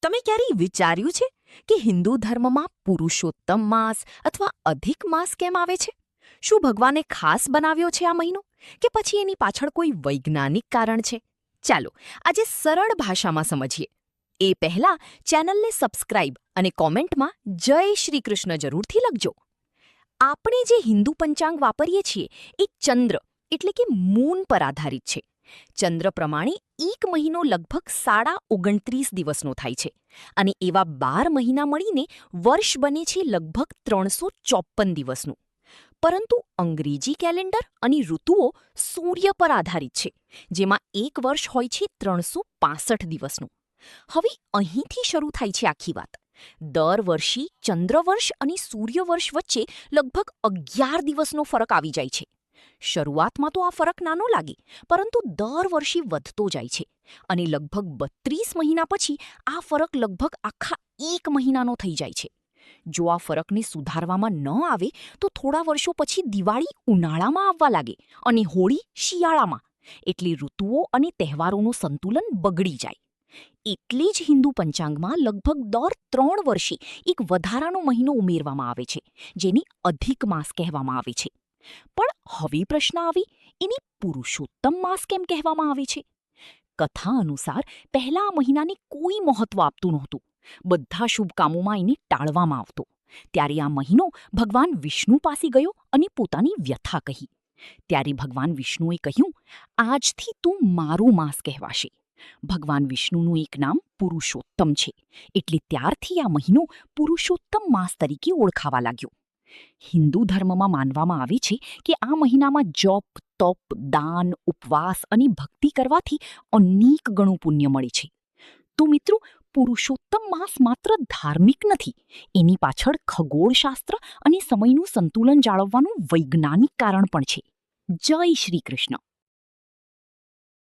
તમે ક્યારેય વિચાર્યું છે કે હિન્દુ ધર્મમાં પુરુષોત્તમ માસ અથવા અધિક માસ કેમ આવે છે? શું ભગવાને ખાસ બનાવ્યો છે આ મહિનો, કે પછી એની પાછળ કોઈ વૈજ્ઞાનિક કારણ છે? ચાલો આજે સરળ ભાષામાં સમજીએ. એ પહેલા ચેનલને સબસ્ક્રાઇબ અને કોમેન્ટમાં જય શ્રી કૃષ્ણ જરૂરથી લખજો. આપણે જે હિન્દુ પંચાંગ વાપરીએ છીએ એ ચંદ્ર એટલે કે મૂન પર આધારિત છે. ચંદ્ર પ્રમાણે એક મહિનો લગભગ 29.5 દિવસનો થાય છે અને એવા 12 મહિના મળીને વર્ષ બને છે લગભગ 354 દિવસનું. પરંતુ અંગ્રેજી કેલેન્ડર અને ઋતુઓ સૂર્ય પર આધારિત છે, જેમાં એક વર્ષ હોય છે 365 દિવસનું. હવે અહીંથી શરૂ થાય છે આખી વાત. દર વર્ષે ચંદ્રવર્ષ અને સૂર્યવર્ષ વચ્ચે લગભગ 11 દિવસનો ફરક આવી જાય છે. શરૂઆતમાં તો આ ફરક નાનો લાગે, પરંતુ દર વર્ષે વધતો જાય છે અને લગભગ 32 મહિના પછી આ ફરક લગભગ આખા એક મહિનાનો થઈ જાય છે. જો આ ફરકને સુધારવામાં ન આવે તો થોડા વર્ષો પછી દિવાળી ઉનાળામાં આવવા લાગે અને હોળી શિયાળામાં. એટલે ઋતુઓ અને તહેવારોનું સંતુલન બગડી જાય. એટલે જ હિન્દુ પંચાંગમાં લગભગ દર 3 વર્ષે એક વધારાનો મહિનો ઉમેરવામાં આવે છે, જેને અધિક માસ કહેવામાં આવે છે. પણ હવે પ્રશ્ન આવી, એને પુરુષોત્તમ માસ કેમ કહેવામાં આવે છે? કથા અનુસાર પહેલા આ મહિનાને કોઈ મહત્વ આપતું નહોતું. બધા શુભ કામોમાં એને ટાળવામાં આવતો. ત્યારે આ મહિનો ભગવાન વિષ્ણુ પાસે ગયો અને પોતાની વ્યથા કહી. ત્યારે ભગવાન વિષ્ણુએ કહ્યું, આજથી તું મારું માસ કહેવાશે. ભગવાન વિષ્ણુનું એક નામ પુરુષોત્તમ છે, એટલે ત્યારથી આ મહિનો પુરુષોત્તમ માસ તરીકે ઓળખાવા લાગ્યો. હિન્દુ ધર્મમાં માનવામાં આવે છે કે આ મહિનામાં જપ, તપ, દાન, ઉપવાસ અને ભક્તિ કરવાથી અનેક ગણું પુણ્ય મળે છે. તો મિત્રો, પુરુષોત્તમ માસ માત્ર ધાર્મિક નથી, એની પાછળ ખગોળશાસ્ત્ર અને સમયનું સંતુલન જાળવવાનું વૈજ્ઞાનિક કારણ પણ છે. જય શ્રી કૃષ્ણ.